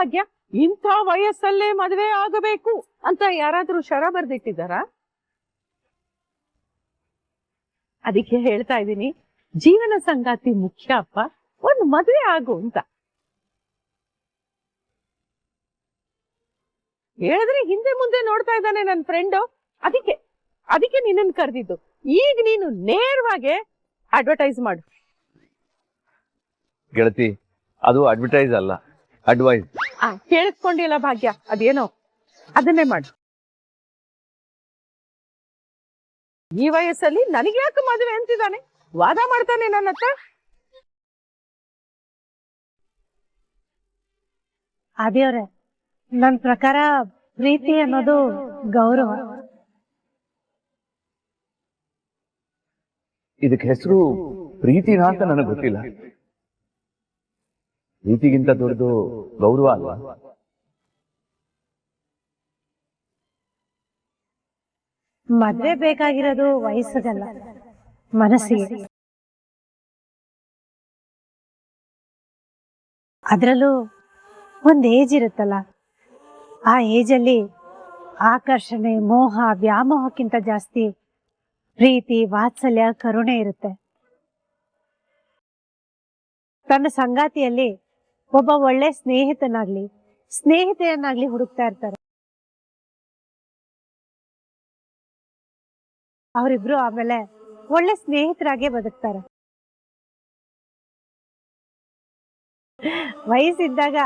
ಭಾಗ್ಯ, ಇಂಥ ವಯಸ್ಸಲ್ಲೇ ಮದುವೆ ಆಗಬೇಕು ಅಂತ ಯಾರಾದ್ರೂ ಶರ ಬರ್ದಿಟ್ಟಿದಾರ? ಅದಕ್ಕೆ ಹೇಳ್ತಾ ಇದ್ದೀನಿ, ಜೀವನ ಸಂಗಾತಿ ಮುಖ್ಯ ಅಪ್ಪ, ಒಂದು ಮದುವೆ ಆಗು ಅಂತ ಹೇಳಿದ್ರೆ ಹಿಂದೆ ಮುಂದೆ ನೋಡ್ತಾ ಇದ್ದಾನೆ ನನ್ನ ಫ್ರೆಂಡು. ಅದಕ್ಕೆ ನಿನ್ನನ್ನು ಕರೆದಿದ್ದು. ಈಗ ನೀನು ನೇರವಾಗಿ ಅಡ್ವರ್ಟೈಸ್ ಮಾಡು. ಗೆಳತಿ, ಅದು ಅಡ್ವರ್ಟೈಸ್ ಅಲ್ಲ, ಅಡ್ವೈಸ್. ಕೇಳಿಸ್ಕೊಂಡಿಲ್ಲ ಭಾಗ್ಯ, ಅದೇನೋ ಅದನ್ನೇ ಮಾಡು. ಈ ವಯಸ್ಸಲ್ಲಿ ನನಗೆ ಯಾಕೆ ಮದುವೆ ಅಂತಿದ್ದಾನೆ, ವಾದ ಮಾಡ್ತಾನೆ ನನ್ನ ಹತ್ರ. ಅದೇವ್ರೆ, ನನ್ನ ಪ್ರಕಾರ ಪ್ರೀತಿ ಅನ್ನೋದು ಗೌರವ. ಇದಕ್ಕೆ ಹೆಸರು ಪ್ರೀತಿನಾ ಅಂತ ನನಗೆ ಗೊತ್ತಿಲ್ಲ. ಪ್ರೀತಿಗಿಂತ ದೊಡ್ಡದು ಗೌರವ ಅಲ್ವಾ? ಮದ್ವೆ ಬೇಕಾಗಿರೋದು ವಯಸ್ಸಿಗಲ್ಲ, ಮನಸ್ಸಿಗೆ. ಅದ್ರಲ್ಲೂ ಒಂದ್ ಏಜ್ ಇರುತ್ತಲ್ಲ, ಆ ಏಜಲ್ಲಿ ಆಕರ್ಷಣೆ, ಮೋಹ, ವ್ಯಾಮೋಹಕ್ಕಿಂತ ಜಾಸ್ತಿ ಪ್ರೀತಿ, ವಾತ್ಸಲ್ಯ, ಕರುಣೆ ಇರುತ್ತೆ. ತನ್ನ ಸಂಗಾತಿಯಲ್ಲಿ ಒಬ್ಬ ಒಳ್ಳೆ ಸ್ನೇಹಿತೆಯನ್ನಾಗ್ಲಿ ಹುಡುಕ್ತಾ ಇರ್ತಾರೆ. ಅವರಿಬ್ರು ಆಮೇಲೆ ಒಳ್ಳೆ ಸ್ನೇಹಿತರಾಗೆ ಬದುಕ್ತಾರೆ. ವಯಸ್ಸಿದ್ದಾಗ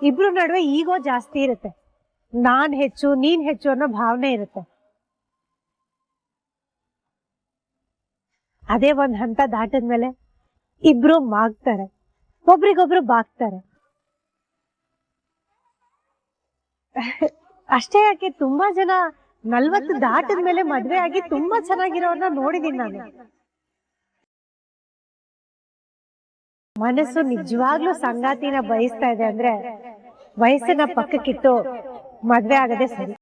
ಇಬ್ರು ನಡುವೆ ಈಗೋ ಜಾಸ್ತಿ ಇರುತ್ತೆ. ನಾನ್ ಹೆಚ್ಚು ನೀನ್ ಹೆಚ್ಚು ಅನ್ನೋ ಭಾವನೆ ಇರುತ್ತೆ. ಅದೇ ಒಂದ್ ಹಂತ ದಾಟದ್ಮೇಲೆ ಇಬ್ರು ಮಾಗ್ತಾರೆ, ಒಬ್ರಿಗೊಬ್ರು ಬಾಗ್ತಾರೆ. ಅಷ್ಟೇ ಯಾಕೆ, ತುಂಬಾ ಜನ 40 ದಾಟದ್ಮೇಲೆ ಮದ್ವೆ ಆಗಿ ತುಂಬಾ ಚೆನ್ನಾಗಿರೋರ್ನ ನೋಡಿದೀನಿ ನಾನು. ಮನಸ್ಸು ನಿಜವಾಗ್ಲೂ ಸಂಗಾತಿನ ಬಯಸ್ತಾ ಇದೆ ಅಂದ್ರೆ ವಯಸ್ಸನ್ನ ಪಕ್ಕಕ್ಕಿಟ್ಟು ಮದ್ವೆ ಆಗದೆ ಸರಿ.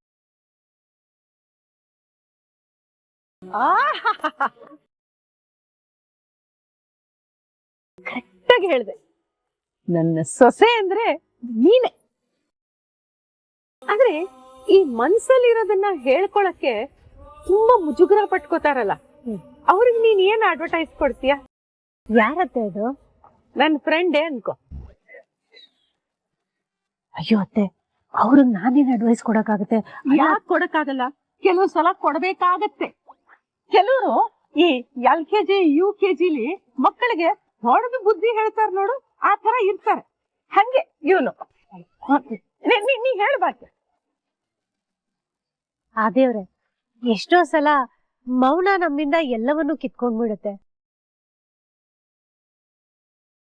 ಕರೆಕ್ಟಾಗಿ ಹೇಳ್ದೆ. ನನ್ನ ಸೊಸೆ ಅಂದ್ರೆ ನೀನೆ. ಆದ್ರೆ ಈ ಮನ್ಸಲ್ಲಿರೋದನ್ನ ಹೇಳ್ಕೊಳಕ್ಕೆ ತುಂಬಾ ಮುಜುಗರ ಪಟ್ಕೋತಾರಲ್ಲ, ಅವ್ರಿಗೆ ನೀನ್ ಏನ್ ಅಡ್ವರ್ಟೈಸ್ ಕೊಡ್ತೀಯ? ಯಾರತ್ತೆ ಅದು? ನನ್ನ ಫ್ರೆಂಡೇ ಅನ್ಕೋ. ಅಯ್ಯೋ ಅತ್ತೆ, ಅವ್ರಿಗೆ ನಾನೇನ್ ಅಡ್ವೈಸ್ ಕೊಡಕ್ಕಾಗತ್ತೆ? ಯಾಕೆ ಕೊಡಕ್ಕಾಗಲ್ಲ? ಕೆಲವು ಸಲ ಕೊಡ್ಬೇಕಾಗತ್ತೆ. ಕೆಲವರು ಈ LKG UKGಲಿ ಮಕ್ಕಳಿಗೆ ಹೊಡೆದು ಬುದ್ಧಿ ಹೇಳ್ತಾರ ನೋಡು, ಆ ತರ ಇರ್ತಾರೆ. ಹಂಗೆ ಇವನು. ನೀ ಹೇಳ್ಬಾರ್ದು. ದೇವ್ರೆ, ಎಷ್ಟೋ ಸಲ ಮೌನ ನಮ್ಮಿಂದ ಎಲ್ಲವನ್ನೂ ಕಿತ್ಕೊಂಡ್ಬಿಡುತ್ತೆ.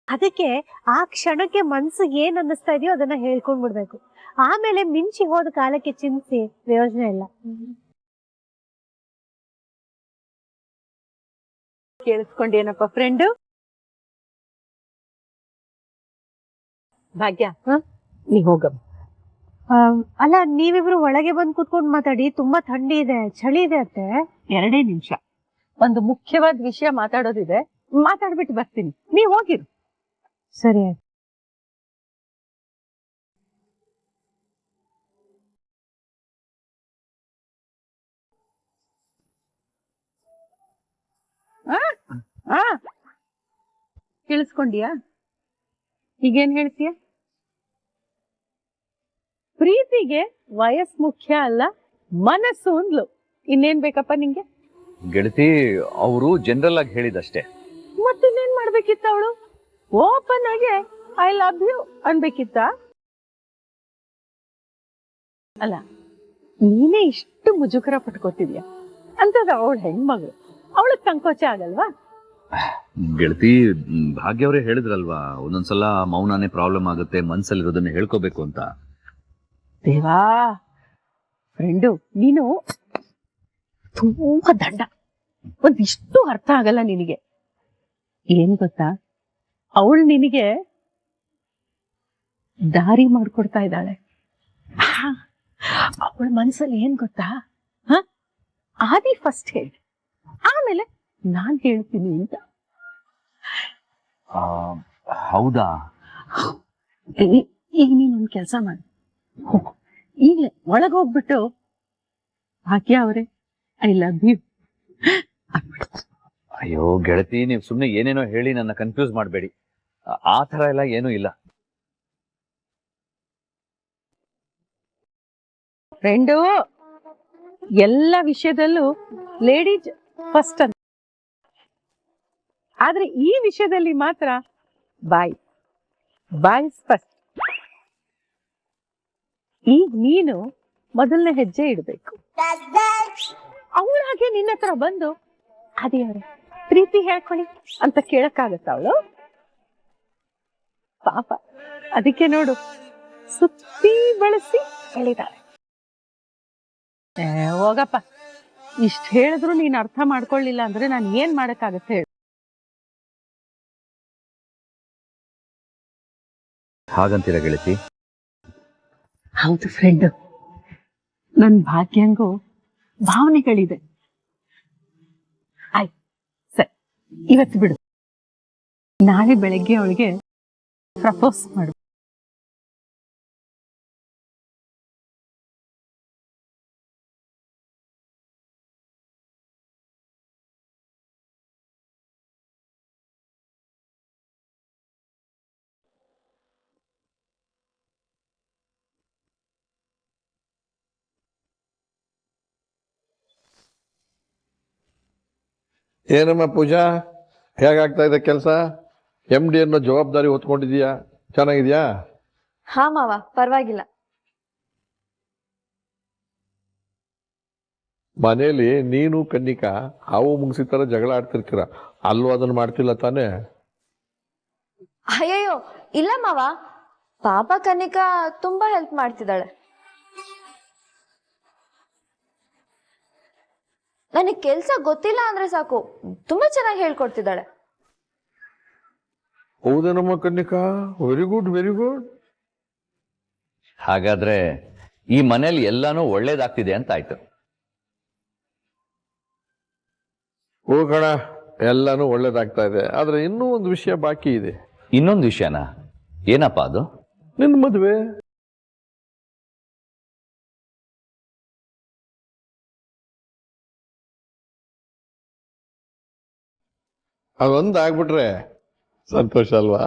ಅದಕ್ಕೆ ಆ ಕ್ಷಣಕ್ಕೆ ಮನ್ಸು ಏನ್ ಅನ್ನಿಸ್ತಾ ಇದೆಯೋ ಅದನ್ನ ಹೇಳ್ಕೊಂಡ್ಬಿಡ್ಬೇಕು. ಆಮೇಲೆ ಮಿಂಚಿ ಹೋದ ಕಾಲಕ್ಕೆ ಚಿಂತಿಸಿ ಪ್ರಯೋಜನ ಇಲ್ಲ. ಕೇಳಿಸ್ಕೊಂಡೇನಪ್ಪ ಫ್ರೆಂಡು? ಭಾಗ್ಯ, ನೀ ಹೋಗಮ್ಮ. ಅಲ್ಲ, ನೀವಿಬ್ರು ಒಳಗೆ ಬಂದು ಕುತ್ಕೊಂಡು ಮಾತಾಡಿ. ತುಂಬಾ ಥಂಡಿ ಇದೆ, ಚಳಿ ಇದೆ ಅತ್ತೆ. 2 ನಿಮಿಷ, ಒಂದು ಮುಖ್ಯವಾದ ವಿಷಯ ಮಾತಾಡೋದಿದೆ, ಮಾತಾಡ್ಬಿಟ್ಟು ಬರ್ತೀನಿ. ನೀವ್ ಹೋಗಿರು. ಸರಿ ಆಯ್ತು. ಕೇಳಿಸ್ಕೊಂಡ್ಯಾ? ಈಗೇನ್ ಹೇಳ್ತೀಯ? ಪ್ರೀತಿಗೆ ವಯಸ್ಸು ಮುಖ್ಯ ಅಲ್ಲ, ಮನಸ್ಸು ಅಂದ್ಲು. ಇನ್ನೇನ್ ಬೇಕಪ್ಪ ನಿಂಗೆ? ಗೆಳತಿ, ಅವರು ಜನರಲ್ ಆಗಿ ಹೇಳಿದಷ್ಟೇ. ಮತ್ತಿನ್ನೇನ್ ಮಾಡ್ಬೇಕಿತ್ತ? ಅವಳು ಓಪನ್ ಆಗಿ ಐ ಲವ್ ಯು ಅನ್ಬೇಕಿತ್ತ? ಅಲ್ಲ, ನೀನೇ ಇಷ್ಟು ಮುಜುಗರ ಪಟ್ಕೋತಿದ್ಯಾ ಅಂತದ ಅವಳು ಹೆಣ್ಮಗಳು, ಅವಳಗ್ ಸಂಕೋಚ ಆಗಲ್ವಾ? ಗೆಳತಿ, ಭಾಗ್ಯ ಅವರೇ ಹೇಳಿದ್ರಲ್ವಾ, ಒಂದೊಂದ್ಸಲ ಮೌನನೇ ಪ್ರಾಬ್ಲಮ್ ಆಗುತ್ತೆ, ಮನ್ಸಲ್ಲಿರೋದನ್ನ ಹೇಳ್ಕೋಬೇಕು ಅಂತ. ದೇವಾ ಫ್ರೆಂಡು, ನೀನು ತುಂಬಾ ದಂಡ. ಒಂದಿಷ್ಟು ಅರ್ಥ ಆಗಲ್ಲ ನಿನಗೆ. ಏನ್ ಗೊತ್ತಾ, ಅವಳು ನಿನಗೆ ದಾರಿ ಮಾಡ್ಕೊಡ್ತಾ ಇದ್ದಾಳೆ. ಅವಳ ಮನ್ಸಲ್ಲಿ ಏನ್ ಗೊತ್ತಾ, ಆದಿ ಫಸ್ಟ್ ಹೇಳಿ, ಆಮೇಲೆ ನಾನ್ ಹೇಳ್ತೀನಿ ಅಂತ. ಹೌದಾ? ಈಗ ನೀನೊಂದು ಕೆಲಸ ಮಾಡಿ, ಈಗಲೇ ಒಳಗೆ ಹೋಗ್ಬಿಟ್ಟು ಭಾಗ್ಯ ಅವರೇ ಐ ಲವ್ ಯು. ಅಯ್ಯೋ ಗೆಳತಿ, ನೀವು ಸುಮ್ನೆ ಏನೇನೋ ಹೇಳಿ ನನ್ನ ಕನ್ಫ್ಯೂಸ್ ಮಾಡಬೇಡಿ. ಆ ತರ ಎಲ್ಲ ಏನೂ ಇಲ್ಲ. ಫ್ರೆಂಡು, ಎಲ್ಲ ವಿಷಯದಲ್ಲೂ ಲೇಡೀಸ್ ಫಸ್ಟ್ ಅಂತ, ಆದ್ರೆ ಈ ವಿಷಯದಲ್ಲಿ ಮಾತ್ರ ಬಾಯ್ಸ್ ಫಸ್ಟ್. ಈಗ ನೀನು ಮೊದಲನೇ ಹೆಜ್ಜೆ ಇಡಬೇಕು. ಅವಳಾಗೆ ನಿನ್ನ ಹತ್ರ ಬಂದು ಅದೇ ಅವ್ರೆ ಪ್ರೀತಿ ಹೇಳ್ಕೊಳ್ಳಿ ಅಂತ ಕೇಳಕ್ಕಾಗತ್ತ ಅವಳು? ಪಾಪ, ಅದಕ್ಕೆ ನೋಡು ಸುತ್ತಿ ಬಳಸಿ ಹೇಳಿದಾಳೆ. ಹೋಗಪ್ಪ, ಇಷ್ಟ ಹೇಳಿದ್ರು ನೀನ್ ಅರ್ಥ ಮಾಡ್ಕೊಳ್ಳಿಲ್ಲ ಅಂದ್ರೆ ನಾನು ಏನ್ ಮಾಡಕ್ಕಾಗತ್ತೆ ಹೇಳು? ಹಾಗಂತೀರ ಗೆಳತಿ? ಹೌದು ಫ್ರೆಂಡ್, ನನ್ ಭಾಗ್ಯಂಗೂ ಭಾವನೆಗಳಿದೆ. ಆಯ್ತು ಸರಿ, ಇವತ್ತು ಬಿಡು, ನಾಳೆ ಬೆಳಗ್ಗೆ ಅವಳಿಗೆ ಪ್ರಪೋಸ್ ಮಾಡು. ಏನಮ್ಮ ಪೂಜಾ, ಹೇಗಾಗ್ತಾ ಇದೆ ಕೆಲಸ? MD ಅನ್ನೋ ಜವಾಬ್ದಾರಿ ಹೊತ್ಕೊಂಡಿದೀಯಾ? ಚೆನ್ನಾಗಿದ್ಯಾ? ಹಾ ಮಾವ, ಪರವಾಗಿಲ್ಲ. ಮನೇಲಿ ನೀನು ಕನ್ನಿಕಾ ಹಾವು ಮುಗಿಸಿ ತರ ಜಗಳ ಆಡ್ತಿರ್ತೀರ, ಅಲ್ಲೂ ಅದನ್ನ ಮಾಡ್ತಿಲ್ಲ ತಾನೇ? ಅಯ್ಯಯ್ಯೋ ಇಲ್ಲ ಮಾವ, ಪಾಪ ಕನಿಕಾ ತುಂಬಾ ಹೆಲ್ಪ್ ಮಾಡ್ತಿದ್ದಾಳೆ. ನನಗೆ ಕೆಲ್ಸ ಗೊತ್ತಿಲ್ಲ ಅಂದ್ರೆ ಸಾಕು, ತುಂಬಾ ಚೆನ್ನಾಗಿ ಹೇಳ್ಕೊಡ್ತಿದ್ದಾಳೆ. ಹೌದೇನಮ್ಮ Kannika? Very good, very good. ಹಾಗಾದ್ರೆ ಈ ಮನೇಲಿ ಎಲ್ಲಾನು ಒಳ್ಳೇದಾಗ್ತಿದೆ ಅಂತ ಆಯ್ತು. ಓ ಕಣ, ಎಲ್ಲಾನು ಒಳ್ಳೇದಾಗ್ತಾ ಇದೆ, ಆದ್ರೆ ಇನ್ನೂ ಒಂದು ವಿಷಯ ಬಾಕಿ ಇದೆ. ಇನ್ನೊಂದು ವಿಷಯನಾ? ಏನಪ್ಪಾ ಅದು? ನಿನ್ ಮದ್ವೆ. ಅದೊಂದು ಆಗ್ಬಿಟ್ರೆ ಸಂತೋಷ ಅಲ್ವಾ?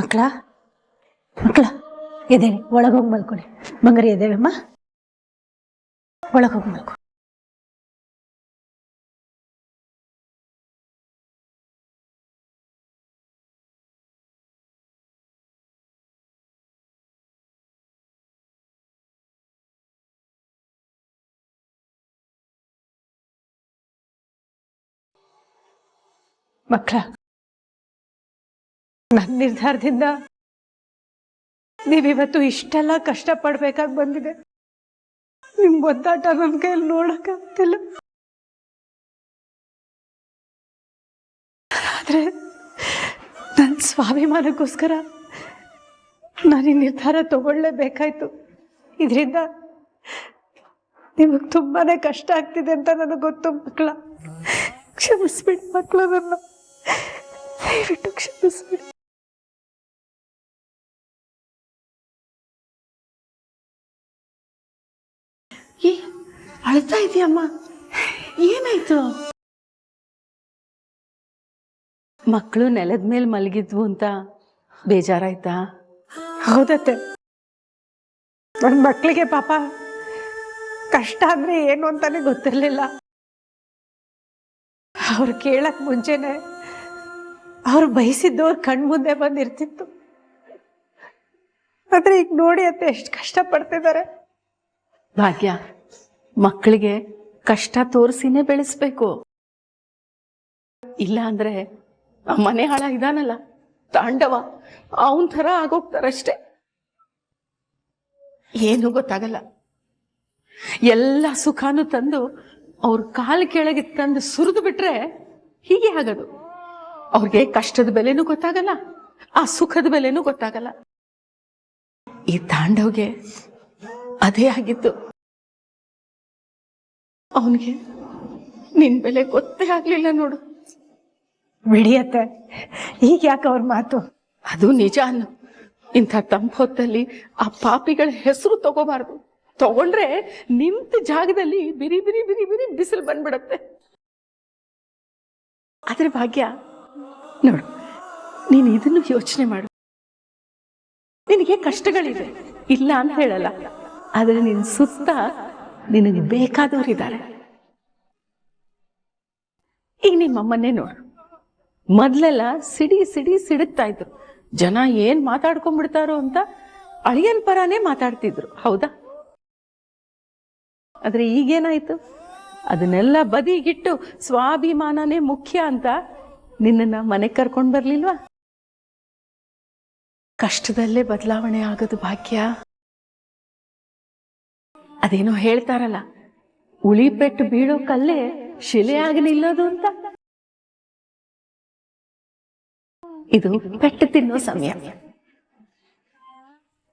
ಮಕ್ಕಳ ಎದೇಳಿ ಒಳಗೋಗಿ ಮಲ್ಕೊಳ್ಳಿ. ಬಂಗಾರಿ ಎದೇಳಮ್ಮ, ಒಳಗೋಗಿ ಮಲ್ಕೊ. ಮಕ್ಕಳ, ನನ್ನ ನಿರ್ಧಾರದಿಂದ ನೀವಿವತ್ತು ಇಷ್ಟೆಲ್ಲ ಕಷ್ಟ ಪಡ್ಬೇಕಾಗಿ ಬಂದಿದೆ. ನಿಮ್ ಒದ್ದಾಟ ನನ್ನ ಕೈಯಲ್ಲಿ ನೋಡಕ್ಕಾಗ್ತಿಲ್ಲ. ಆದ್ರೆ ನನ್ನ ಸ್ವಾಭಿಮಾನಕ್ಕೋಸ್ಕರ ನಾನು ಈ ನಿರ್ಧಾರ ತಗೊಳ್ಳೇಬೇಕಾಯ್ತು. ಇದರಿಂದ ನಿಮಗ್ ತುಂಬಾನೇ ಕಷ್ಟ ಆಗ್ತಿದೆ ಅಂತ ನನಗೆ ಗೊತ್ತು. ಮಕ್ಕಳ, ಕ್ಷಮಿಸ್ಬಿಡಿ ಮಕ್ಕಳ, ನನ್ನ ದಯವಿಟ್ಟು ಕ್ಷಮಿಸ್ಬಿಡಿ. ಅಳ್ತಾ ಇದೆಯಮ್ಮ, ಏನಾಯ್ತು? ಮಕ್ಕಳು ನೆಲದ ಮೇಲೆ ಮಲಗಿದ್ವು ಅಂತ ಬೇಜಾರಾಯ್ತಾ? ಹೌದತ್ತೆ, ನನ್ನ ಮಕ್ಕಳಿಗೆ ಪಾಪ ಕಷ್ಟ ಅಂದ್ರೆ ಏನು ಅಂತಾನೆ ಗೊತ್ತಿರ್ಲಿಲ್ಲ. ಅವ್ರು ಕೇಳಕ್ ಮುಂಚೆನೆ ಅವ್ರು ಬಯಸಿದ್ದವ್ರು ಕಣ್ಮುಂದೆ ಬಂದಿರ್ತಿತ್ತು. ಆದ್ರೆ ಈಗ ನೋಡಿ ಅತ್ತೆ ಎಷ್ಟು ಕಷ್ಟ ಪಡ್ತಿದ್ದಾರೆ. ಭಾಗ್ಯ, ಮಕ್ಕಳಿಗೆ ಕಷ್ಟ ತೋರಿಸಿನೇ ಬೆಳೆಸ್ಬೇಕು. ಇಲ್ಲ ಅಂದ್ರೆ ಮನೆ ಹಾಳ ಇದಾನಲ್ಲ ತಾಂಡವ, ಅವನ್ ಥರ ಆಗೋಗ್ತಾರಷ್ಟೆ. ಏನು ಗೊತ್ತಾಗಲ್ಲ. ಎಲ್ಲ ಸುಖಾನು ತಂದು ಅವ್ರ ಕಾಲು ಕೆಳಗೆ ತಂದು ಸುರಿದು ಬಿಟ್ರೆ ಹೀಗೆ ಆಗೋದು. ಅವ್ರಿಗೆ ಕಷ್ಟದ ಬೆಲೆನೂ ಗೊತ್ತಾಗಲ್ಲ, ಆ ಸುಖದ ಬೆಲೆನೂ ಗೊತ್ತಾಗಲ್ಲ. ಈ ತಾಂಡವ್ಗೆ ಅದೇ ಆಗಿತ್ತು. ಅವನಿಗೆ ನಿನ್ ಬೆಲೆ ಗೊತ್ತೇ ಆಗ್ಲಿಲ್ಲ ನೋಡು. ಬಿಡಿಯತ್ತೆ, ಈಗ ಯಾಕೆ ಅವ್ರ ಮಾತು? ಅದು ನಿಜ ಅನ್ನು. ಇಂಥ ತಂಪು ಹೊತ್ತಲ್ಲಿ ಆ ಪಾಪಿಗಳ ಹೆಸರು ತಗೋಬಾರ್ದು. ತಗೊಂಡ್ರೆ ನಿಂತ ಜಾಗದಲ್ಲಿ ಬಿರಿ ಬಿರಿ ಬಿರಿ ಬಿರಿ ಬಿಸಿಲು ಬಂದ್ಬಿಡತ್ತೆ. ಆದ್ರೆ ಭಾಗ್ಯ ನೋಡು, ನೀನು ಇದನ್ನು ಯೋಚನೆ ಮಾಡು. ನಿನಗೆ ಕಷ್ಟಗಳಿದೆ, ಇಲ್ಲ ಅಂತ ಹೇಳಲ್ಲ. ಆದ್ರೆ ನಿನ್ ಸುತ್ತ ನಿನಗೆ ಬೇಕಾದವರಿದ್ದಾರೆ. ಈಗ ನಿಮ್ಮಮ್ಮನ್ನೇ ನೋಡು. ಮೊದ್ಲೆಲ್ಲ ಸಿಡಿ ಸಿಡಿ ಸಿಡುತ್ತಾ ಇದ್ರು. ಜನ ಏನ್ ಮಾತಾಡ್ಕೊಂಡ್ಬಿಡ್ತಾರೋ ಅಂತ ಅಳಿಯನ್ ಪರಾನೇ ಮಾತಾಡ್ತಿದ್ರು, ಹೌದಾ? ಆದ್ರೆ ಈಗೇನಾಯ್ತು? ಅದನ್ನೆಲ್ಲ ಬದಿಗಿಟ್ಟು ಸ್ವಾಭಿಮಾನನೇ ಮುಖ್ಯ ಅಂತ ನಿನ್ನನ್ನ ಮನೆಗೆ ಕರ್ಕೊಂಡ್ ಬರ್ಲಿಲ್ವಾ? ಕಷ್ಟದಲ್ಲೇ ಬದಲಾವಣೆ ಆಗೋದು ಭಾಗ್ಯ. ಅದೇನೋ ಹೇಳ್ತಾರಲ್ಲ, ಉಳಿಪೆಟ್ಟು ಬೀಳೋ ಕಲ್ಲೇ ಶಿಲೆಯಾಗಿ ನಿಲ್ಲೋದು ಅಂತ. ಇದು ಪೆಟ್ಟು ತಿನ್ನೋ ಸಮಯ.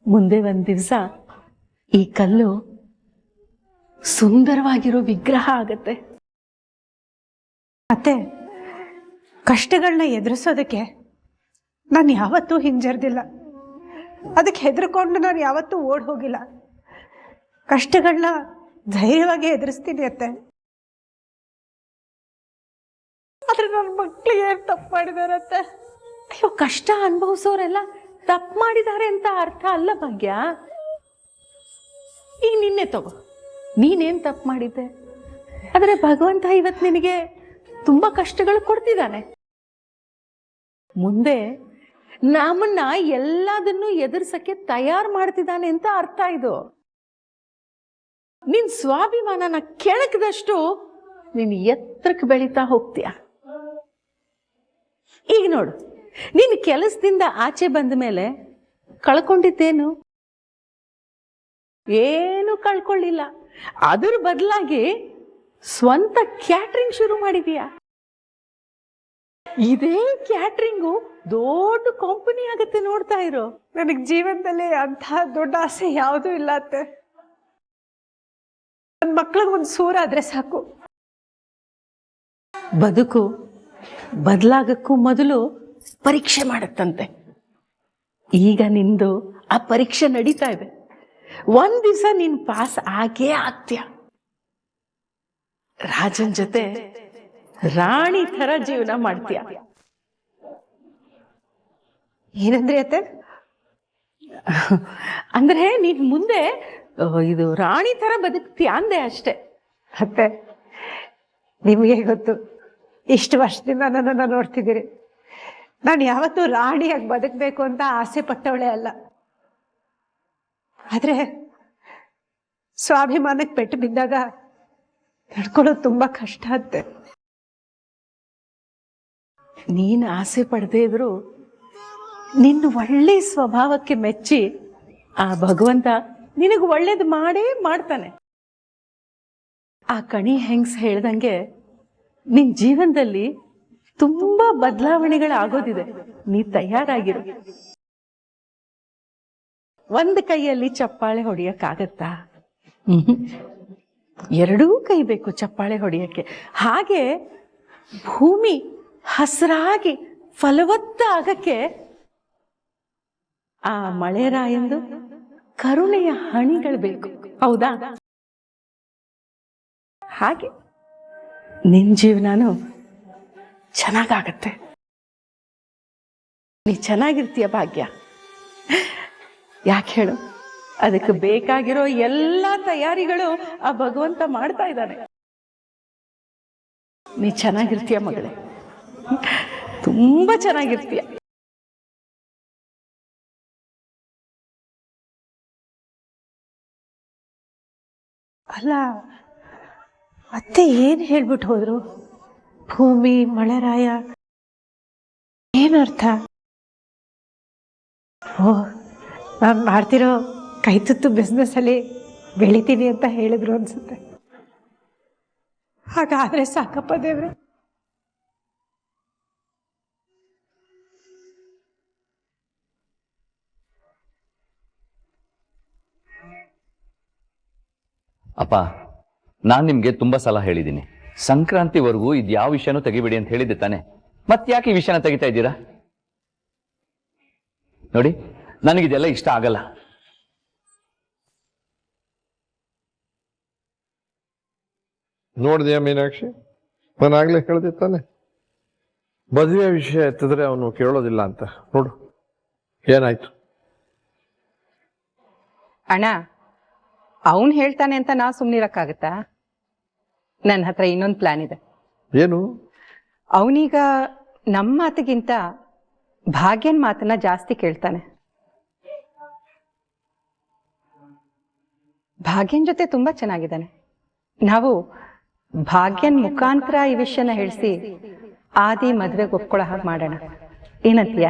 ಮುಂದೆ ಒಂದ್ ದಿವಸ ಈ ಕಲ್ಲು ಸುಂದರವಾಗಿರೋ ವಿಗ್ರಹ ಆಗತ್ತೆ. ಮತ್ತೆ ಕಷ್ಟಗಳನ್ನ ಎದುರಿಸೋದಕ್ಕೆ ನಾನು ಯಾವತ್ತೂ ಹಿಂಜರಿದಿಲ್ಲ. ಅದಕ್ಕೆ ಹೆದರ್ಕೊಂಡು ನಾನು ಯಾವತ್ತೂ ಓಡ್ ಹೋಗಿಲ್ಲ. ಕಷ್ಟಗಳನ್ನ ಧೈರ್ಯವಾಗಿ ಎದುರಿಸ್ತೀನಿ ಅತ್ತೆ. ಆದ್ರೆ ನನ್ನ ಮಕ್ಳಿಗೆ ಏನು ತಪ್ಪು ಮಾಡಿದಾರತ್ತೆ? ಅಯ್ಯೋ, ಕಷ್ಟ ಅನುಭವಿಸೋರೆಲ್ಲ ತಪ್ಪು ಮಾಡಿದ್ದಾರೆ ಅಂತ ಅರ್ಥ ಅಲ್ಲ ಭಾಗ್ಯ. ಈಗ ನಿನ್ನೆ ತಗೋ, ನೀನೇನ್ ತಪ್ಪು ಮಾಡಿದ್ದೆ? ಆದ್ರೆ ಭಗವಂತ ಇವತ್ತು ನಿನಗೆ ತುಂಬಾ ಕಷ್ಟಗಳು ಕೊಡ್ತಿದ್ದಾನೆ. ಮುಂದೆ ನಮ್ಮನ್ನ ಎಲ್ಲದನ್ನು ಎದುರಿಸಕ್ಕೆ ತಯಾರು ಮಾಡ್ತಿದ್ದಾನೆ ಅಂತ ಅರ್ಥ ಇದು. ನಿನ್ ಸ್ವಾಭಿಮಾನನ ಕೆಣಕದಷ್ಟು ನೀನು ಎತ್ತರಕ್ಕೆ ಬೆಳೀತಾ ಹೋಗ್ತೀಯ. ಈಗ ನೋಡು, ನೀನು ಕೆಲಸದಿಂದ ಆಚೆ ಬಂದ ಮೇಲೆ ಕಳ್ಕೊಂಡಿದ್ದೇನು? ಏನು ಕಳ್ಕೊಳ್ಳಿಲ್ಲ. ಅದ್ರ ಬದಲಾಗಿ ಸ್ವಂತ ಕ್ಯಾಟ್ರಿಂಗ್ ಶುರು ಮಾಡಿದೀಯ. ಇದೇ ಕ್ಯಾಟ್ರಿಂಗು ದೊಡ್ಡ ಕಂಪನಿ ಆಗತ್ತೆ, ನೋಡ್ತಾ ಇರೋ. ನನಗೆ ಜೀವನದಲ್ಲಿ ಅಂಥ ದೊಡ್ಡ ಆಸೆ ಯಾವುದೂ ಇಲ್ಲ ಅತ್ತೆ. ನನ್ನ ಮಕ್ಳಿಗೆ ಒಂದು ಸೂರಾದ್ರೆ ಸಾಕು. ಬದುಕು ಬದಲಾಗಕ್ಕೂ ಮೊದಲು ಪರೀಕ್ಷೆ ಮಾಡುತ್ತಂತೆ. ಈಗ ನಿಂದು ಆ ಪರೀಕ್ಷೆ ನಡೀತಾ ಇದೆ. ಒಂದ್ ದಿವಸ ನೀನ್ ಪಾಸ್ ಆಗೇ ಆಗ್ತೀಯ. ರಾಜನ್ ಜೊತೆ ರಾಣಿ ತರ ಜೀವನ ಮಾಡ್ತೀಯ. ಏನಂದ್ರಿ ಅತ್ತೆ? ಅಂದ್ರೆ ನೀನ್ ಮುಂದೆ ಇದು ರಾಣಿ ತರ ಬದುಕ್ತೀಯ ಅಂದೆ ಅಷ್ಟೆ. ಅತ್ತೆ, ನಿಮಗೆ ಗೊತ್ತು, ಇಷ್ಟು ವರ್ಷದಿಂದ ನನ್ನನ್ನು ನೋಡ್ತಿದ್ದೀರಿ. ನಾನು ಯಾವತ್ತೂ ರಾಣಿಯಾಗಿ ಬದುಕಬೇಕು ಅಂತ ಆಸೆ ಪಟ್ಟವಳೆ ಅಲ್ಲ. ಆದ್ರೆ ಸ್ವಾಭಿಮಾನಕ್ಕೆ ಪೆಟ್ಟು ಬಿದ್ದಾಗ ನಡ್ಕೊಳ್ಳೋದು ತುಂಬಾ ಕಷ್ಟ ಅತ್ತೆ. ನೀನು ಆಸೆ ಪಡದೇ ಇದ್ರು ನಿನ್ನ ಒಳ್ಳೆ ಸ್ವಭಾವಕ್ಕೆ ಮೆಚ್ಚಿ ಆ ಭಗವಂತ ನಿನಗೆ ಒಳ್ಳೇದು ಮಾಡೇ ಮಾಡ್ತಾನೆ. ಆ ಕಣಿ ಹೆಂಗ್ಸ್ ಹೇಳ್ದಂಗೆ ನಿನ್ ಜೀವನದಲ್ಲಿ ತುಂಬಾ ಬದಲಾವಣೆಗಳಾಗೋದಿದೆ. ನೀ ತಯಾರಾಗಿರು. ಒಂದು ಕೈಯಲ್ಲಿ ಚಪ್ಪಾಳೆ ಹೊಡಿಯಕ್ಕಾಗತ್ತಾ? ಎರಡೂ ಕೈ ಬೇಕು ಚಪ್ಪಾಳೆ ಹೊಡಿಯಕ್ಕೆ. ಹಾಗೆ ಭೂಮಿ ಹಸಿರಾಗಿ ಫಲವತ್ತ ಆಗಕ್ಕೆ ಆ ಮಳೆರಾಯಂದು ಕರುಣೆಯ ಹಣಿಗಳು ಬೇಕು, ಹೌದಾ? ಹಾಗೆ ನಿನ್ ಜೀವನನು ಚೆನ್ನಾಗಾಗತ್ತೆ. ನೀ ಚೆನ್ನಾಗಿರ್ತೀಯ ಭಾಗ್ಯ. ಯಾಕೆ ಹೇಳು? ಅದಕ್ಕೆ ಬೇಕಾಗಿರೋ ಎಲ್ಲ ತಯಾರಿಗಳು ಆ ಭಗವಂತ ಮಾಡ್ತಾ ಇದ್ದಾನೆ. ನೀ ಚೆನ್ನಾಗಿರ್ತೀಯ ಮಗಳೇ, ತುಂಬಾ ಚೆನ್ನಾಗಿರ್ತೀಯ. ಅಲ್ಲ ಅತ್ತೆ, ಏನ್ ಹೇಳ್ಬಿಟ್ಟು ಹೋದ್ರು? ಭೂಮಿ, ಮಳೆರಾಯ, ಏನರ್ಥ? ಓ, ನಾನು ಮಾಡ್ತಿರೋ ಕೈತುತ್ತು ಬಿಸ್ನೆಸ್ ಅಲ್ಲಿ ಬೆಳಿತೀನಿ ಅಂತ ಹೇಳಿದ್ರು ಅನ್ಸುತ್ತೆ. ಹಾಗಾದ್ರೆ ಸಾಕಪ್ಪ ದೇವ್ರೆ. ಅಪ್ಪ, ನಾನ್ ನಿಮ್ಗೆ ತುಂಬಾ ಸಲ ಹೇಳಿದ್ದೀನಿ, ಸಂಕ್ರಾಂತಿವರೆಗೂ ಇದ್ಯಾವ ವಿಷಯನೂ ತೆಗಿಬೇಡಿ ಅಂತ ಹೇಳಿದ್ದೆ ತಾನೆ. ಯಾಕೆ ಈ ವಿಷಯನ ತೆಗಿತಾ ಇದ್ದೀರಾ? ನೋಡಿ, ನನಗಿದೆಲ್ಲ ಇಷ್ಟ ಆಗಲ್ಲ. ನೋಡಿದ್ಯಾ ಮೀನಾಕ್ಷಿ, ನಾನು ಆಗ್ಲೇ ಹೇಳ್ದೆ ತಾನೆ, ಮದುವೆ ವಿಷಯ ಎತ್ತಿದ್ರೆ ಅವನು ಕೇಳೋದಿಲ್ಲ ಅಂತ. ನೋಡು ಏನಾಯ್ತು. ಅಣ್ಣ, ಅವನ್ ಹೇಳ್ತಾನೆ ಅಂತ ನಾ ಸುಮ್ನಿರಕ್ಕಾಗತ್ತಾ? ನನ್ನ ಹತ್ರ ಇನ್ನೊಂದು ಪ್ಲಾನ್ ಇದೆ. ಏನು? ಅವನೀಗ ನಮ್ಮ ಮಾತಿಗಿಂತ ಭಾಗ್ಯನ್ ಮಾತನ್ನ ಜಾಸ್ತಿ ಕೇಳ್ತಾನೆ. ಭಾಗ್ಯನ್ ಜೊತೆ ತುಂಬಾ ಚೆನ್ನಾಗಿದ್ದಾನೆ. ನಾವು ಭಾಗ್ಯನ್ ಮುಖಾಂತರ ಈ ವಿಷಯನ ಹೇಳಿಸಿ ಆದಿ ಮದ್ವೆಗೆ ಒಪ್ಕೊಳ್ಳೋ ಹಾಗೆ ಮಾಡೋಣ. ಏನಂತೀಯ?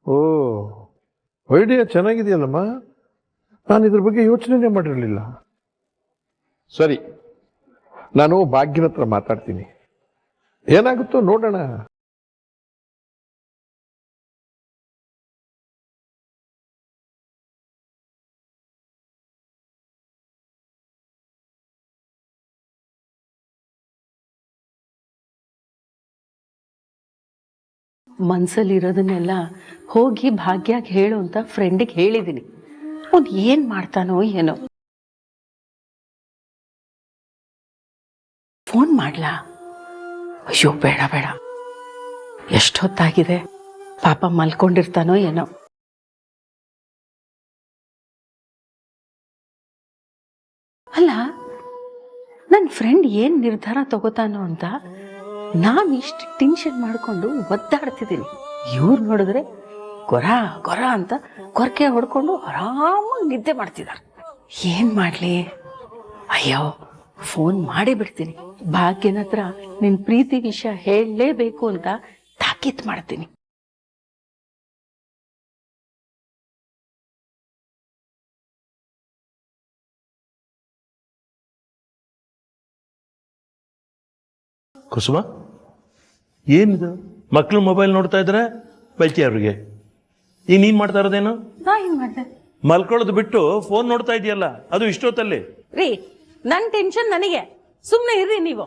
ಓ, ಐಡಿಯಾ ಚೆನ್ನಾಗಿದೆಯಲ್ಲಮ್ಮ. ನಾನು ಇದ್ರ ಬಗ್ಗೆ ಯೋಚನೆ ಮಾಡಿರಲಿಲ್ಲ. ಸರಿ, ನಾನು ಭಾಗ್ಯನ ಹತ್ರ ಮಾತಾಡ್ತೀನಿ, ಏನಾಗುತ್ತೋ ನೋಡೋಣ. ಮನ್ಸಲ್ಲಿರೋದನ್ನೆಲ್ಲ ಹೋಗಿ ಭಾಗ್ಯಾಗ ಹೇಳು ಅಂತ ಫ್ರೆಂಡಿಗೆ ಹೇಳಿದ್ದೀನಿ. ಅವ್ನು ಏನ್ ಮಾಡ್ತಾನೋ ಏನೋ. ಫೋನ್ ಮಾಡ್ಲಾ? ಅಯ್ಯೋ ಬೇಡ ಬೇಡ, ಎಷ್ಟೊತ್ತಾಗಿದೆ, ಪಾಪ ಮಲ್ಕೊಂಡಿರ್ತಾನೋ ಏನೋ. ಅಲ್ಲ, ನನ್ನ ಫ್ರೆಂಡ್ ಏನ್ ನಿರ್ಧಾರ ತಗೋತಾನೋ ಅಂತ ನಾನು ಇಷ್ಟು ಟೆನ್ಷನ್ ಮಾಡ್ಕೊಂಡು ಒದ್ದಾಡ್ತಿದ್ದೀನಿ. ಇವ್ರು ನೋಡಿದ್ರೆ ಗೊರ ಗೊರ ಅಂತ ಕೊರಕೆ ಹೊಡ್ಕೊಂಡು ಆರಾಮಾಗಿ ನಿದ್ದೆ ಮಾಡ್ತಿದ್ದಾರೆ. ಏನ್ ಮಾಡ್ಲಿ? ಅಯ್ಯೋ, ಫೋನ್ ಮಾಡೇ ಬಿಡ್ತೀನಿ. ಭಾಗ್ಯನ ಹತ್ರ ನಿನ್ ಪ್ರೀತಿ ವಿಷಯ ಹೇಳಲೇಬೇಕು ಅಂತ ತಾಕೀತ್ ಮಾಡ್ತೀನಿ. ಕುಸುಮ, ಏನಿದು? ಮಕ್ಳು ಮೊಬೈಲ್ ನೋಡ್ತಾ ಇದ್ರೆ ಬೈತಿ ಅವ್ರಿಗೆ. ಈಗ ನೀನ್ ಮಾಡ್ತಾ ಇರೋದೇನು? ನಾ ಏನ್ ಮಾಡ್ದೆ? ಮಲ್ಕೊಳ್ಳೋದು ಬಿಟ್ಟು ಫೋನ್ ನೋಡ್ತಾ ಇದೆಯಲ್ಲ, ಅದು ಇಷ್ಟೊತ್ತಲ್ಲಿ. ರೀ, ನನ್ ಟೆನ್ಷನ್ ನನಗೆ, ಸುಮ್ನೆ ಇರ್ರಿ ನೀವು.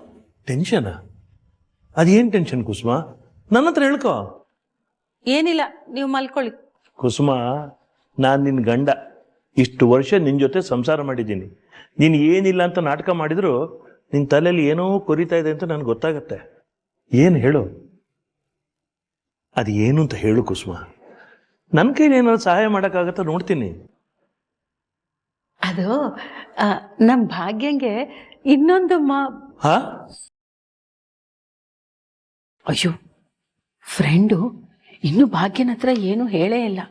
ಟೆನ್ಷನ್? ಅದೇನ್ ಟೆನ್ಷನ್ ಕುಸುಮ? ನನ್ನ ಹತ್ರ ಹೇಳ್ಕೊ. ಏನಿಲ್ಲ, ನೀವು ಮಲ್ಕೊಳ್ಳಿ. ಕುಸುಮ, ನಾನು ನಿನ್ನ ಗಂಡ, ಇಷ್ಟು ವರ್ಷ ನಿನ್ನ ಜೊತೆ ಸಂಸಾರ ಮಾಡಿದ್ದೀನಿ. ನೀನು ಏನಿಲ್ಲ ಅಂತ ನಾಟಕ ಮಾಡಿದ್ರು ನಿನ್ನ ತಲೆಯಲ್ಲಿ ಏನೋ ಕೊರಿತಾ ಇದೆ ಅಂತ ನನಗೆ ಗೊತ್ತಾಗತ್ತೆ. ಏನು ಹೇಳು? ಅದು ಏನು ಅಂತ ಹೇಳು ಕುಸುಮ. ನನ್ನ ಕೈಲಿ ಏನಾದ್ರು ಸಹಾಯ ಮಾಡೋಕ್ಕಾಗತ್ತ ನೋಡ್ತೀನಿ. ಅದು ನಮ್ ಭಾಗ್ಯಂಗೆ ಇನ್ನೊಂದು ಹಾ? ಅಯ್ಯೋ, ಫ್ರೆಂಡು ಇನ್ನು ಭಾಗ್ಯನ ಹತ್ರ ಏನು ಹೇಳೇ ಇಲ್ಲ.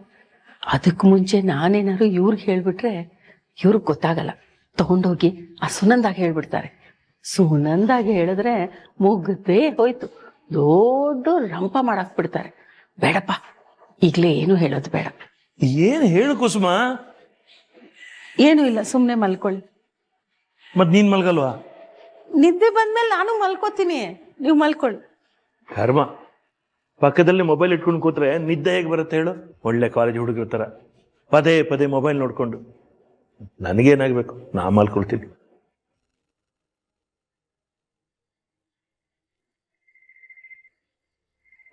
ಅದಕ್ಕೆ ಮುಂಚೆ ನಾನೇನಾದ್ರು ಇವ್ರಿಗೆ ಹೇಳ್ಬಿಟ್ರೆ ಇವ್ರಿಗೆ ಗೊತ್ತಾಗಲ್ಲ. ತಗೊಂಡೋಗಿ ಆ ಸುನಂದಾಗ ಹೇಳ್ಬಿಡ್ತಾರೆ. ಸುನಂದಾಗ ಹೇಳಿದ್ರೆ ಮುಗ್ದೇ ಹೋಯ್ತು, ದೊಡ್ಡ ರಂಪ ಮಾಡಾಕ್ಬಿಡ್ತಾರೆ. ಬೇಡಪ್ಪ, ಈಗಲೇ ಏನು ಹೇಳೋದು ಬೇಡ. ಏನು ಹೇಳು ಕುಸುಮ? ಏನು ಇಲ್ಲ, ಸುಮ್ಮನೆ ಮಲ್ಕೊಳ್ಳಿ. ಮತ್ತೆ ನೀನು ಮಲ್ಗಲ್ವಾ? ನಿದ್ದೆ ಬಂದ್ಮೇಲೆ ನಾನು ಮಲ್ಕೋತೀನಿ, ನೀವು ಮಲ್ಕೊಳ್ಳಿ. ಕರ್ಮ, ಪಕ್ಕದಲ್ಲಿ ಮೊಬೈಲ್ ಇಟ್ಕೊಂಡು ಕೂತ್ರೆ ನಿದ್ದೆ ಹೇಗೆ ಬರುತ್ತೆ ಹೇಳು? ಒಳ್ಳೆ ಕಾಲೇಜ್ ಹುಡುಗರ ಥರ ಪದೇ ಪದೇ ಮೊಬೈಲ್ ನೋಡ್ಕೊಂಡು. ನನಗೇನಾಗಬೇಕು? ನಾ ಮಲ್ಕೊಳ್ತೀನಿ.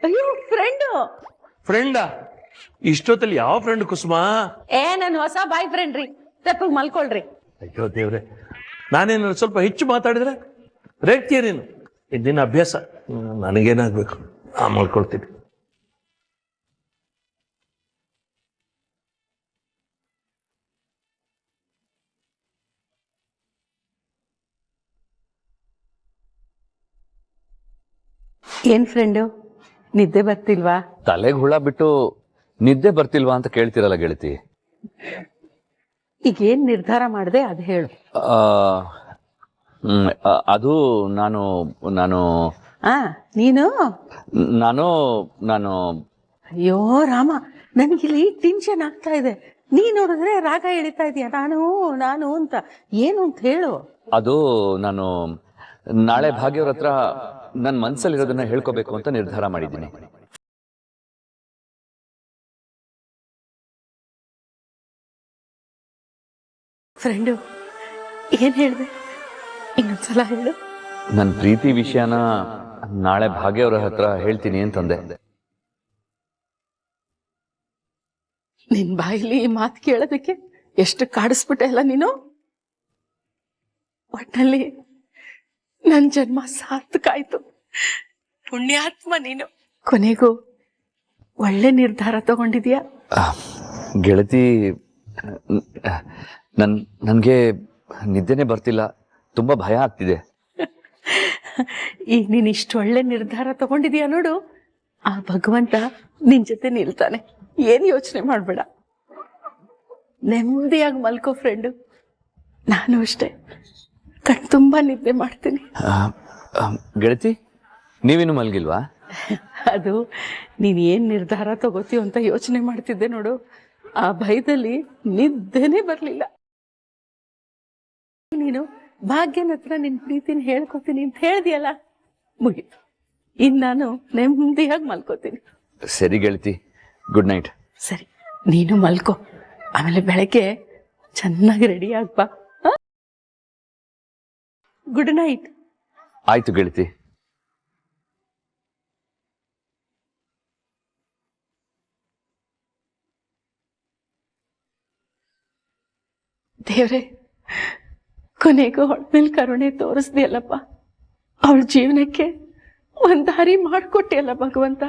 ಅಯ್ಯೋ, ಫ್ರೆಂಡಾ? ಇಷ್ಟೊತ್ತಲ್ಲಿ ಯಾವ ಫ್ರೆಂಡ್ ಕುಸುಮ? ನನ್ನ ಹೊಸ ಬಾಯ್ ಫ್ರೆಂಡ್ ರೀ. ತೆಪ್ಪಗೆ ಮಲ್ಕೊಳ್ರಿ. ಅಯ್ಯೋ ದೇವ್ರೆ, ನಾನೇನಾದ್ರು ಸ್ವಲ್ಪ ಹೆಚ್ಚು ಮಾತಾಡಿದ್ರೆ ರೇಗ್ತೀಯ ನೀನು. ಇದಿನ ಅಭ್ಯಾಸ. ನನಗೇನಾಗಬೇಕು? ನಾ ಮಲ್ಕೊಳ್ತೀನಿ. ಏನ್ ಫ್ರೆಂಡು, ನಿದ್ದೆ ಬರ್ತಿಲ್ವಾ? ತಲೆಗೆ ಹುಳ ಬಿಟ್ಟು ನಿದ್ದೆ ಬರ್ತಿಲ್ವಾ ಅಂತ ಕೇಳ್ತಿರಲ್ಲ ಗೆಳತಿ. ಈಗ ಏನ್ ನಿರ್ಧಾರ ಮಾಡಿದೆ ಅದು ಹೇಳು. ಅದು ನಾನು ನಾನು ನೀನು ನಾನು ನಾನು ಅಯ್ಯೋ ರಾಮ, ನನಗಿಲ್ಲಿ ಟೆನ್ಷನ್ ಆಗ್ತಾ ಇದೆ. ನೀ ನೋಡಿದ್ರೆ ರಾಗ ಎಳಿತಾ ಇದೀಯ, ನಾನು ನಾನು ಅಂತ. ಏನು ಅಂತ ಹೇಳು. ಅದು ನಾನು ನಾಳೆ ಭಾಗ್ಯವ್ರ ಹತ್ರ ನನ್ನ ಮನ್ಸಲ್ಲಿರೋದನ್ನ ಹೇಳ್ಕೋಬೇಕು ಅಂತ ನಿರ್ಧಾರ ಮಾಡಿದ್ದೀನಿ. ಫ್ರೆಂಡು ಏನ್ ಹೇಳ್ದೆ ಇನ್ನೊಂದ್ಸಲ ಹೇಳು. ನನ್ನ ಪ್ರೀತಿ ವಿಷಯನ ನಾಳೆ ಭಾಗ್ಯ ಅವ್ರ ಹತ್ರ ಹೇಳ್ತೀನಿ ಅಂತಂದೆ. ನಿನ್ ಬಾಯಿಲಿ ಈ ಮಾತು ಕೇಳೋದಕ್ಕೆ ಎಷ್ಟು ಕಾಡಿಸ್ಬಿಟ್ಟೆ ಅಲ್ಲ ನೀನು. ಒಟ್ಟಲ್ಲಿ ನನ್ ಜನ್ಮ ಸಾರ್ಥಕ ಆಯ್ತು. ಪುಣ್ಯಾತ್ಮ ನೀನು. ಕೊನೆಗೂ ಒಳ್ಳೆ ನಿರ್ಧಾರ ತಗೊಂಡಿದ್ಯಾ. ಗೆಳತಿ, ನನ್ಗೆ ನಿದ್ದೆನೆ ಬರ್ತಿಲ್ಲ, ತುಂಬಾ ಭಯ ಆಗ್ತಿದೆ. ಈಗ ನೀನ್ ಇಷ್ಟು ಒಳ್ಳೆ ನಿರ್ಧಾರ ತಗೊಂಡಿದ್ಯಾ ನೋಡು, ಆ ಭಗವಂತ ನಿನ್ ಜೊತೆ ನಿಲ್ತಾನೆ. ಏನ್ ಯೋಚನೆ ಮಾಡ್ಬೇಡ, ನೆಮ್ಮದಿಯಾಗಿ ಮಲ್ಕೋ ಫ್ರೆಂಡು. ನಾನು ಅಷ್ಟೇ ಕಣ್ ತುಂಬಾ ನಿದ್ದೆ ಮಾಡ್ತೀನಿ. ಗೆಳತಿ, ನೀವೇನು ಮಲ್ಗಿಲ್ವಾ? ಅದು ನೀನ್ ಏನ್ ನಿರ್ಧಾರ ತಗೋತೀಯ ಅಂತ ಯೋಚನೆ ಮಾಡ್ತಿದ್ದೆ ನೋಡು, ಆ ಭಯದಲ್ಲಿ ನಿದ್ದೆನೇ ಬರ್ಲಿಲ್ಲ. ನೀನು ಭಾಗ್ಯನ ಹತ್ರ ನಿನ್ ಪ್ರೀತಿನ ಹೇಳ್ಕೊತೀನಿ ಅಂತ ಹೇಳ್ದಿಯಲ್ಲ, ಮುಗೀತು. ಇನ್ ನಾನು ನೆಮ್ಮದಿಯಾಗಿ ಮಲ್ಕೋತೀನಿ. ಸರಿ ಗೆಳತಿ, ಗುಡ್ ನೈಟ್. ಸರಿ, ನೀನು ಮಲ್ಕೋ, ಆಮೇಲೆ ಬೆಳಗ್ಗೆ ಚೆನ್ನಾಗಿ ರೆಡಿ ಆಗ್ಬಾ. Good night. ಆಯ್ತು ಗೆಳತಿ. ದೇವ್ರೆ, ಕೊನೆಗೂ ಹೊಟ್ಮೇಲೆ ಕರುಣೆ ತೋರಿಸ್ದಿಯಲ್ಲಪ್ಪ. ಅವಳ ಜೀವನಕ್ಕೆ ಒಂದ್ ದಾರಿ ಮಾಡ್ಕೊಟ್ಟಿಯಲ್ಲ ಭಗವಂತ.